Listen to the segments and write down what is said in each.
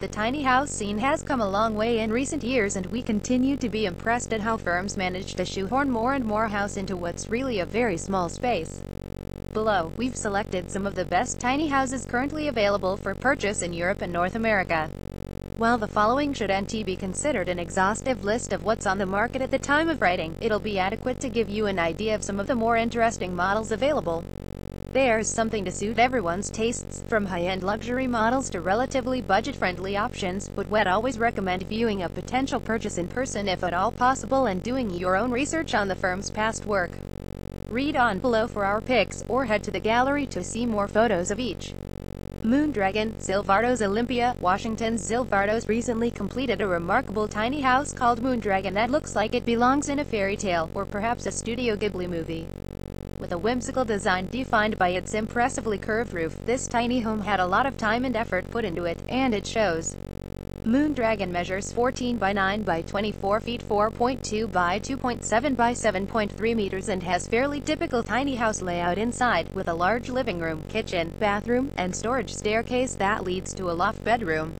The tiny house scene has come a long way in recent years, and we continue to be impressed at how firms manage to shoehorn more and more house into what's really a very small space. Below, we've selected some of the best tiny houses currently available for purchase in Europe and North America. While the following shouldn't be considered an exhaustive list of what's on the market at the time of writing, it'll be adequate to give you an idea of some of the more interesting models available. There's something to suit everyone's tastes, from high-end luxury models to relatively budget-friendly options, but we'd always recommend viewing a potential purchase in person if at all possible and doing your own research on the firm's past work. Read on below for our picks, or head to the gallery to see more photos of each. Moondragon, Zilvardo's Olympia, Washington's Zilvardo's recently completed a remarkable tiny house called Moondragon that looks like it belongs in a fairy tale, or perhaps a Studio Ghibli movie. With a whimsical design defined by its impressively curved roof, this tiny home had a lot of time and effort put into it, and it shows. Moondragon measures 14 by 9 by 24 feet, 4.2 by 2.7 by 7.3 meters, and has fairly typical tiny house layout inside, with a large living room, kitchen, bathroom, and storage staircase that leads to a loft bedroom.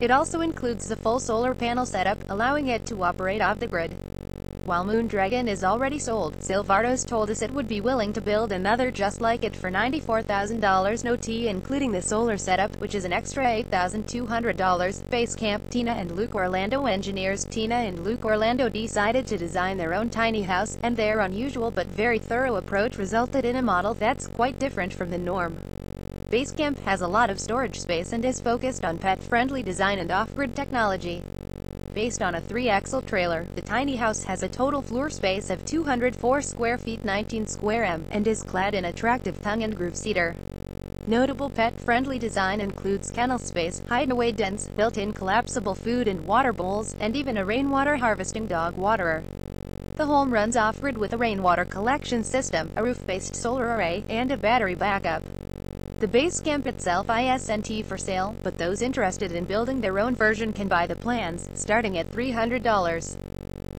It also includes the full solar panel setup, allowing it to operate off the grid. While Moondragon is already sold, Zilvardo's told us it would be willing to build another just like it for $94,000 NOT, including the solar setup, which is an extra $8,200. Basecamp, Tina and Luke Orlando engineers Tina and Luke Orlando decided to design their own tiny house, and their unusual but very thorough approach resulted in a model that's quite different from the norm. Basecamp has a lot of storage space and is focused on pet-friendly design and off-grid technology. Based on a 3-axle trailer, the tiny house has a total floor space of 204 square feet 19 square m, and is clad in attractive tongue-and-groove cedar. Notable pet-friendly design includes kennel space, hideaway dens, built-in collapsible food and water bowls, and even a rainwater harvesting dog waterer. The home runs off-grid with a rainwater collection system, a roof-based solar array, and a battery backup. The Basecamp itself isn't for sale, but those interested in building their own version can buy the plans, starting at $300.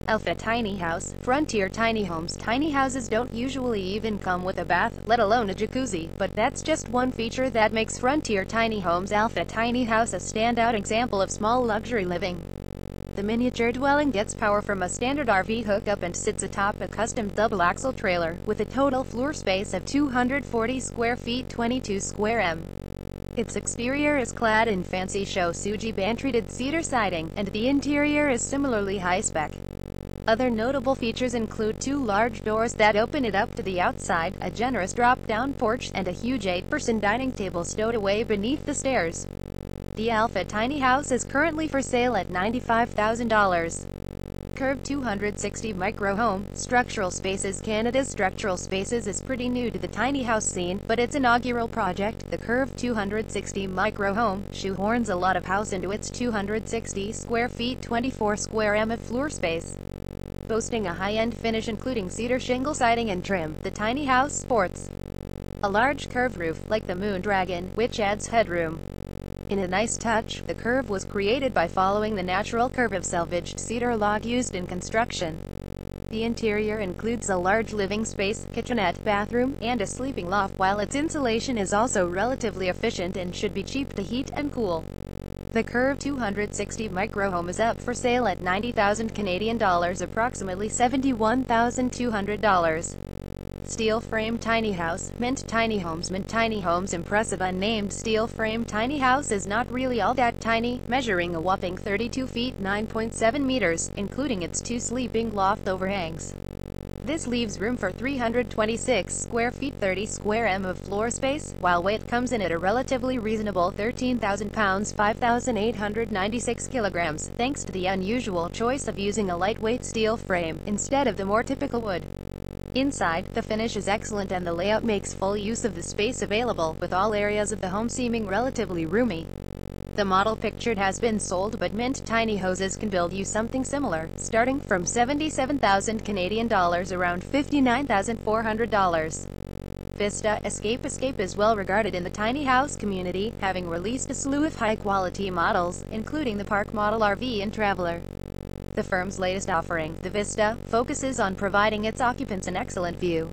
Alpha Tiny House, Frontier Tiny Homes. Tiny houses don't usually even come with a bath, let alone a jacuzzi, but that's just one feature that makes Frontier Tiny Homes Alpha Tiny House a standout example of small luxury living. The miniature dwelling gets power from a standard RV hookup and sits atop a custom double-axle trailer, with a total floor space of 240 square feet 22 square m. Its exterior is clad in fancy Shosuji band-treated cedar siding, and the interior is similarly high-spec. Other notable features include 2 large doors that open it up to the outside, a generous drop-down porch, and a huge 8-person dining table stowed away beneath the stairs. The Alpha Tiny House is currently for sale at $95,000. Curved 260 Micro Home, Structural Spaces. Canada's Structural Spaces is pretty new to the tiny house scene, but its inaugural project, the Curved 260 Micro Home, shoehorns a lot of house into its 260 square feet 24 square m of floor space. Boasting a high-end finish including cedar shingle siding and trim, the tiny house sports a large curved roof, like the Moondragon, which adds headroom. In a nice touch, the curve was created by following the natural curve of salvaged cedar log used in construction. The interior includes a large living space, kitchenette, bathroom, and a sleeping loft, while its insulation is also relatively efficient and should be cheap to heat and cool. The Curved 260 Micro Home is up for sale at $90,000 Canadian dollars, approximately $71,200. Steel Frame Tiny House, Mint Tiny Homes. Mint Tiny Homes' impressive unnamed steel frame tiny house is not really all that tiny, measuring a whopping 32 feet 9.7 meters, including its 2 sleeping loft overhangs. This leaves room for 326 square feet 30 square m of floor space, while weight comes in at a relatively reasonable 13,000 pounds 5,896 kilograms, thanks to the unusual choice of using a lightweight steel frame, instead of the more typical wood. Inside, the finish is excellent and the layout makes full use of the space available, with all areas of the home seeming relatively roomy. The model pictured has been sold, but Mint Tiny Houses can build you something similar, starting from $77,000 Canadian dollars, around $59,400. Vista Escape. Escape is well regarded in the tiny house community, having released a slew of high-quality models, including the Park Model RV and Traveler. The firm's latest offering, the Vista, focuses on providing its occupants an excellent view.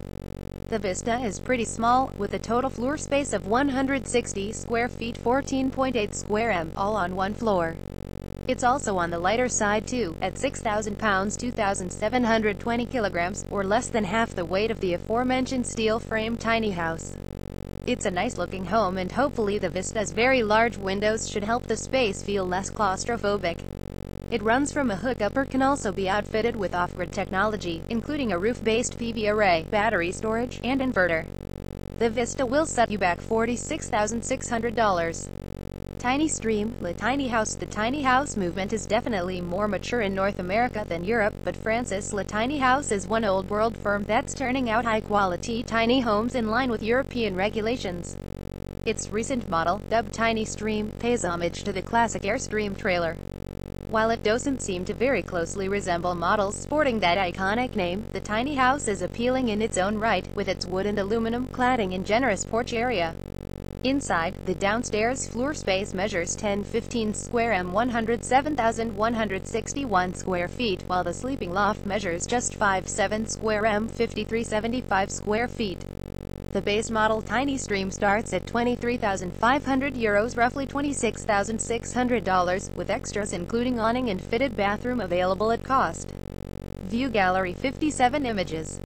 The Vista is pretty small, with a total floor space of 160 square feet 14.8 square m, all on one floor. It's also on the lighter side too, at 6,000 pounds 2,720 kilograms, or less than half the weight of the aforementioned steel-frame tiny house. It's a nice-looking home, and hopefully the Vista's very large windows should help the space feel less claustrophobic. It runs from a hookup or can also be outfitted with off-grid technology, including a roof-based PV array, battery storage, and inverter. The Vista will set you back $46,600. Tiny Stream, the tiny house. The tiny house movement is definitely more mature in North America than Europe, but Francis Le Tiny House is one old world firm that's turning out high-quality tiny homes in line with European regulations. Its recent model, dubbed Tiny Stream, pays homage to the classic Airstream trailer. While it doesn't seem to very closely resemble models sporting that iconic name, the tiny house is appealing in its own right, with its wood and aluminum cladding and generous porch area. Inside, the downstairs floor space measures 1015 square m 107,161 square feet, while the sleeping loft measures just 57 square m 5375 square feet. The base model Tiny Stream starts at €23,500, roughly $26,600, with extras including awning and fitted bathroom available at cost. View gallery 57 images.